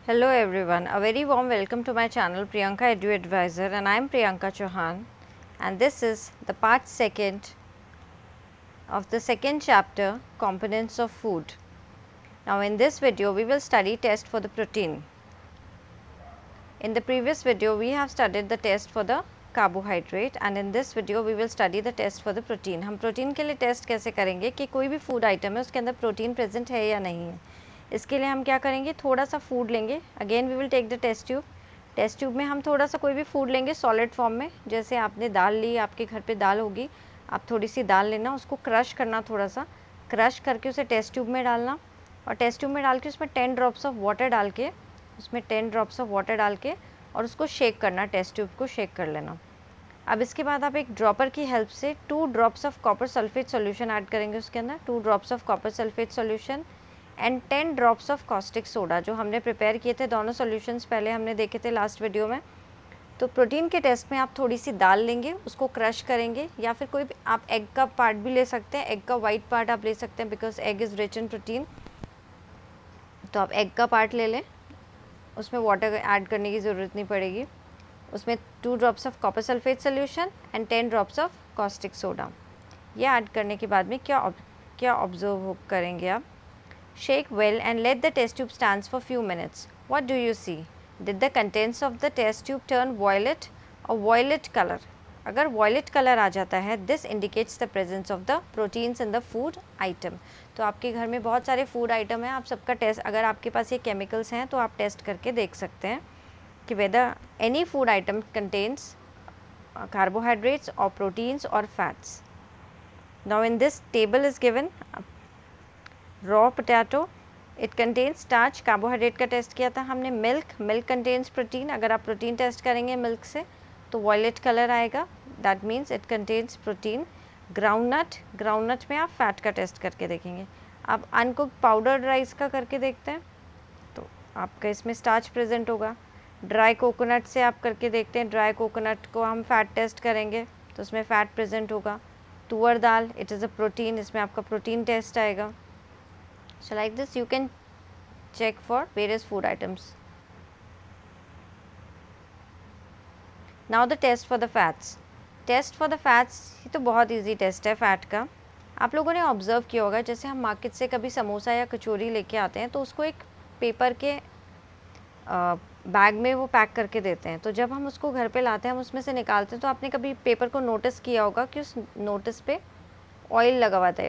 Hello everyone, a very warm welcome to my channel Priyanka Edu Advisor, and I am Priyanka Chauhan, and this is the part 2nd of the second chapter, Components of Food. Now in this video we will study test for the protein. In the previous video we have studied the test for the carbohydrate, and in this video we will study the test for the protein. हम protein के लिए test कैसे करेंगे कि कोई भी food item है उसके अंदर प्रोटीन प्रेजेंट है या नहीं है। इसके लिए हम क्या करेंगे, थोड़ा सा फूड लेंगे। Again we will take the test tube. Test tube में हम थोड़ा सा कोई भी फूड लेंगे सॉलिड फॉर्म में। जैसे आपने दाल ली, आपके घर पे दाल होगी, आप थोड़ी सी दाल लेना, उसको क्रश करना, थोड़ा सा क्रश करके उसे टेस्ट ट्यूब में डालना, और टेस्ट ट्यूब में डाल के उसमें 10 ड्रॉप्स ऑफ वाटर डाल के और उसको शेक करना, टेस्ट ट्यूब को शेक कर लेना। अब इसके बाद आप एक ड्रॉपर की हेल्प से 2 drops of copper sulphate solution add करेंगे उसके अंदर, 2 drops of copper sulphate solution and 10 drops of caustic soda. जो हमने प्रिपेयर किए थे दोनों सॉल्यूशंस पहले हमने देखे थे लास्ट वीडियो में। तो प्रोटीन के टेस्ट में आप थोड़ी सी दाल लेंगे, उसको क्रश करेंगे, या फिर कोई भी आप एग का पार्ट भी ले सकते हैं, एग का वाइट पार्ट आप ले सकते हैं because egg is rich in protein. तो आप एग का पार्ट ले लें, उसमें वाटर ऐड करने की ज़रूरत नहीं पड़ेगी। उसमें 2 drops of copper sulphate solution and 10 drops of caustic soda. ये ऐड करने के बाद में क्या ऑब्जर्व करेंगे आप। Shake well and let the test tube stand for few minutes. What do you see? Did the contents of the test tube turn violet or violet color? अगर violet color आ जाता है, this indicates the presence of the proteins in the food item. तो आपके घर में बहुत सारे food item हैं, आप सबका टेस्ट, अगर आपके पास ये chemicals हैं तो आप टेस्ट करके देख सकते हैं कि whether any food item contains carbohydrates or proteins or fats. Now in this table is given raw potato, it contains starch, carbohydrate का टेस्ट किया था हमने। मिल्क कंटेन्स प्रोटीन, अगर आप प्रोटीन टेस्ट करेंगे मिल्क से तो वॉयलेट कलर आएगा, that means it contains protein. Groundnut में आप फैट का टेस्ट करके देखेंगे। अब अनकुक्ड पाउडर्ड राइस का करके देखते हैं तो आपका इसमें स्टार्च प्रेजेंट होगा। ड्राई कोकोनट से आप करके देखते हैं, ड्राई कोकोनट को हम फैट टेस्ट करेंगे तो उसमें फ़ैट प्रेजेंट होगा। तुअर दाल, इट इज़ अ प्रोटीन, इसमें आपका प्रोटीन टेस्ट आएगा। So like this you can check for various food items. Now the test for the fats. Test for the fats ये तो बहुत easy test है फैट का। आप लोगों ने ऑब्ज़र्व किया होगा, जैसे हम मार्केट से कभी समोसा या कचौरी लेके आते हैं तो उसको एक पेपर के बैग में वो पैक करके देते हैं। तो जब हम उसको घर पे लाते हैं, हम उसमें से निकालते हैं, तो आपने कभी पेपर को नोटिस किया होगा कि उस नोटिस पे ऑयल लगा हुआ था,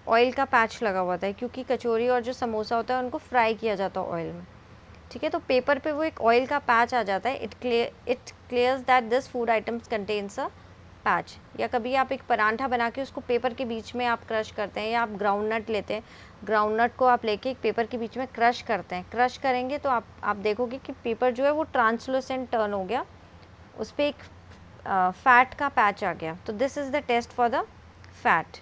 ऑयल का पैच लगा हुआ था, क्योंकि कचौरी और जो समोसा होता है उनको फ्राई किया जाता है ऑयल में। ठीक है, तो पेपर पे वो एक ऑयल का पैच आ जाता है। It clears that this food items contains a patch. या कभी आप एक परांठा बना के उसको पेपर के बीच में आप क्रश करते हैं, या आप ग्राउंडनट लेते हैं, ग्राउंडनट को आप लेके एक पेपर के बीच में क्रश करते हैं। क्रश करेंगे तो आप देखोगे कि पेपर जो है वो ट्रांसलूसेंट टर्न हो गया, उस पर एक फैट का पैच आ गया। तो this is the test for the fat.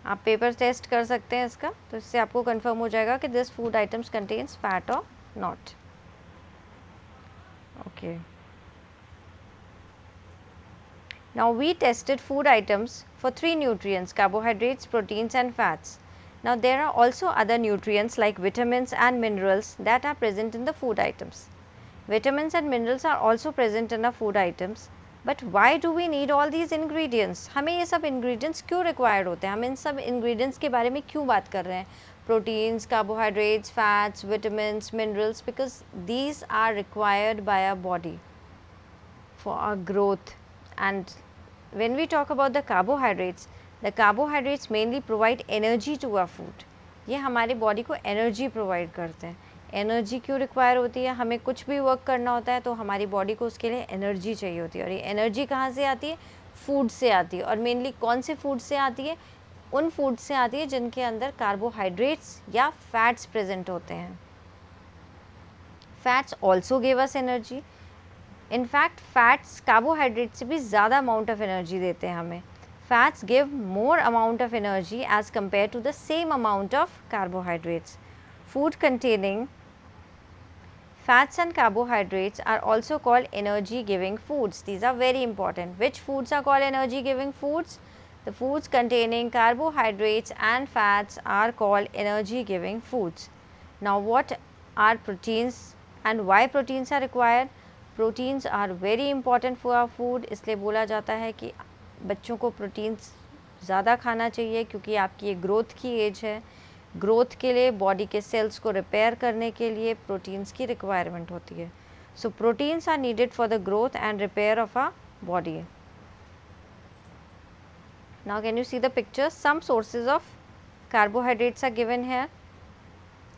आप पेपर टेस्ट कर सकते हैं इसका, तो इससे आपको कंफर्म हो जाएगा कि this food items contains fat और not. Okay, now we tested food items for 3 nutrients: carbohydrates, proteins and fats. Now there are also other nutrients like vitamins and minerals that are present in the food items. Vitamins and minerals are also present in our food items. But why do we need all these ingredients? हमें ये सब ingredients क्यों required होते हैं? हम इन सब ingredients के बारे में क्यों बात कर रहे हैं? Proteins, carbohydrates, fats, vitamins, minerals, because these are required by our body for our growth. And when we talk about the carbohydrates mainly provide energy to our food. ये हमारे बॉडी को एनर्जी प्रोवाइड करते हैं। Energy क्यों require होती है? हमें कुछ भी वर्क करना होता है तो हमारी बॉडी को उसके लिए एनर्जी चाहिए होती है, और ये एनर्जी कहाँ से आती है? फूड से आती है। और मेनली कौन से फूड से आती है? उन फूड से आती है जिनके अंदर कार्बोहाइड्रेट्स या फैट्स प्रेजेंट होते हैं। Fats also give us energy. In fact fats carbohydrate से भी ज़्यादा अमाउंट ऑफ एनर्जी देते हैं हमें। Fats give more amount of energy as compare to the same amount of carbohydrates. Food containing fats and carbohydrates are also called energy giving foods. These are very important. Which foods are called energy giving foods? The foods containing carbohydrates and fats are called energy giving foods. Now what are proteins and why proteins are required? Proteins are very important for our food. इसलिए बोला जाता है कि बच्चों को proteins ज़्यादा खाना चाहिए क्योंकि आपकी ये ग्रोथ की एज है. ग्रोथ के लिए, बॉडी के सेल्स को रिपेयर करने के लिए प्रोटीन्स की रिक्वायरमेंट होती है. So proteins are needed for the growth and repair of our body. Now can you see the picture? Some sources of carbohydrates are given here.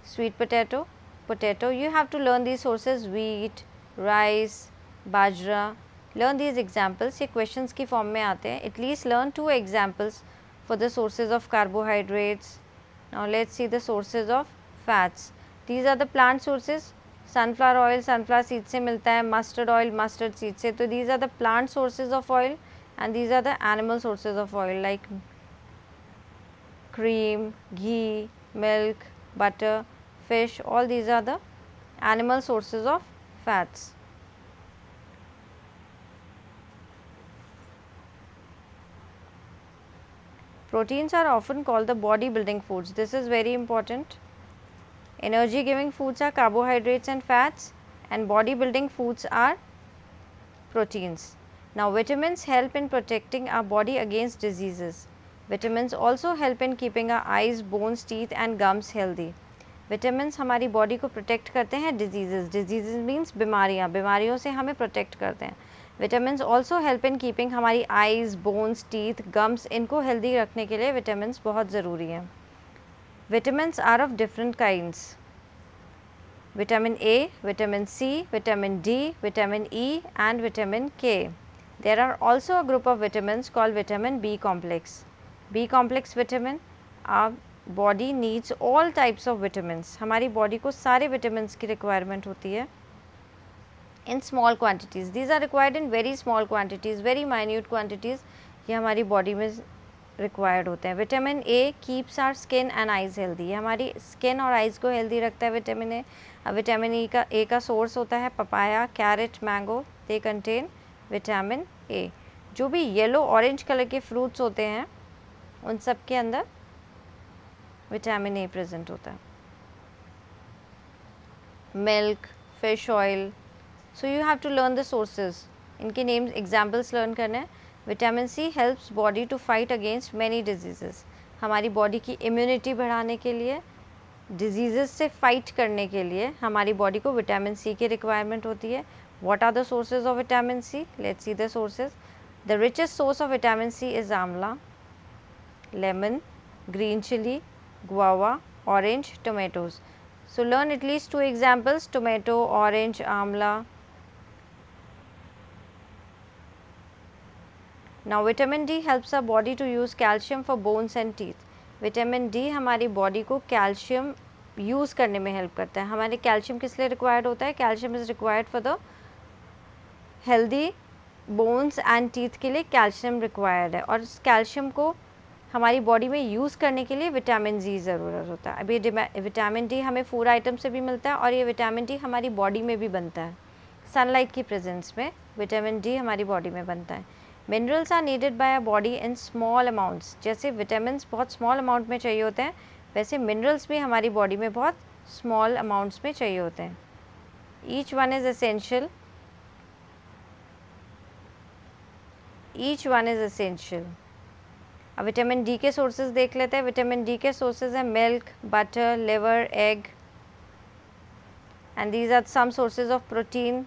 Sweet potato, potato. You have to learn these sources: wheat, rice, bajra. Learn these examples. ये questions की form में आते हैं. At least learn 2 examples for the sources of carbohydrates. Now let's see the sources of fats. These are the plant sources. Sunflower oil, sunflower seed से मिलता है. Mustard oil, mustard seed से. तो these are the plant sources of oil. And these are the animal sources of oil like cream, ghee, milk, butter, fish. All these are the animal sources of fats. Proteins are often called the body building foods. This is very important. Energy giving foods are carbohydrates and fats, and body building foods are proteins. Now vitamins help in protecting our body against diseases. Vitamins also help in keeping our eyes, bones, teeth and gums healthy. Vitamins हमारी body को protect करते हैं diseases. Diseases means बीमारियाँ. बीमारियों से हमें protect करते हैं. Vitamins also help in keeping हमारी eyes, bones, teeth, gums इनको healthy रखने के लिए vitamins बहुत ज़रूरी हैं. Vitamins are of different kinds. Vitamin A, Vitamin C, Vitamin D, Vitamin E and Vitamin K. There are also a group of vitamins called vitamin B complex. B complex vitamin, our body needs all types of vitamins. हमारी body को सारे vitamins की requirement होती है in small quantities. These are required in very small quantities, very minute quantities. ये हमारी body में required होते हैं. Vitamin A keeps our skin and eyes healthy. ये हमारी skin और eyes को healthy रखता है vitamin A. Vitamin A का source होता है papaya, carrot, mango. They contain vitamin A. जो भी येलो ऑरेंज कलर के फ्रूट्स होते हैं उन सब के अंदर विटामिन ए प्रेजेंट होता है. Milk, fish oil. So you have to learn the sources. इनके नेम्स, एग्जाम्पल्स लर्न करने हैं. Vitamin C helps body to fight against many diseases. हमारी बॉडी की इम्यूनिटी बढ़ाने के लिए, डिजीजेस से फाइट करने के लिए हमारी बॉडी को विटामिन सी की रिक्वायरमेंट होती है. What are the sources of vitamin C? Let's see the sources. The richest source of vitamin C is amla, lemon, green chili, guava, orange, tomatoes. So learn at least 2 examples: tomato, orange, amla. Now vitamin D helps our body to use calcium for bones and teeth. Vitamin D हमारी body को calcium use करने में help करता है. हमारे calcium किस लिए required होता है? Calcium is required for the healthy bones and teeth के लिए कैल्शियम रिक्वायर्ड है और इस कैल्शियम को हमारी बॉडी में यूज़ करने के लिए विटामिन डी ज़रूरत होता है. अभी विटामिन डी हमें फूड आइटम से भी मिलता है और ये विटामिन डी हमारी बॉडी में भी बनता है. सनलाइट की प्रेजेंस में विटामिन डी हमारी बॉडी में बनता है. Minerals are needed by a body in small amounts. जैसे विटामिन बहुत स्मॉल अमाउंट में चाहिए होते हैं वैसे मिनरल्स भी हमारी बॉडी में बहुत स्मॉल अमाउंट्स में चाहिए होते हैं. Each one is essential. Each one is essential. अब विटामिन डी के सोर्सेज देख लेते हैं. विटामिन डी के सोर्सेज हैं milk, butter, liver, egg and these are some sources of protein.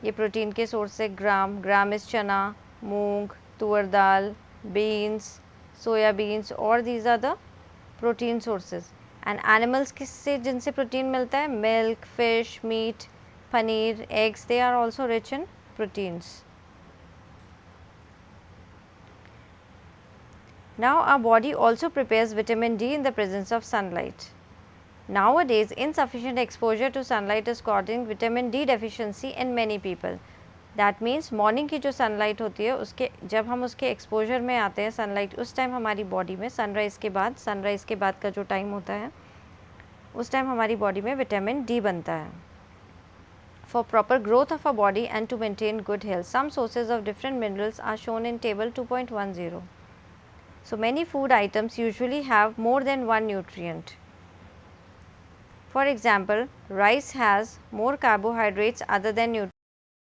ये प्रोटीन के सोर्स है. ग्राम इज चना, मूंग, तुअर दाल, बीन्स, सोयाबीन्स और these are the protein sources. And animals किससे जिनसे प्रोटीन मिलता है? Milk, fish, meat, paneer, eggs. They are also rich in proteins. Now our body also prepares vitamin D in the presence of sunlight. Nowadays, insufficient exposure to sunlight is causing vitamin D deficiency in many people. That means morning की जो sunlight होती है उसके जब हम उसके exposure में आते हैं sunlight उस टाइम हमारी body में sunrise के बाद का जो टाइम होता है उस टाइम हमारी body में vitamin D बनता है. For proper growth of a body and to maintain good health, some sources of different minerals are shown in table 2.10. So many food items usually have more than one nutrient. For example, rice has more carbohydrates other than nutrients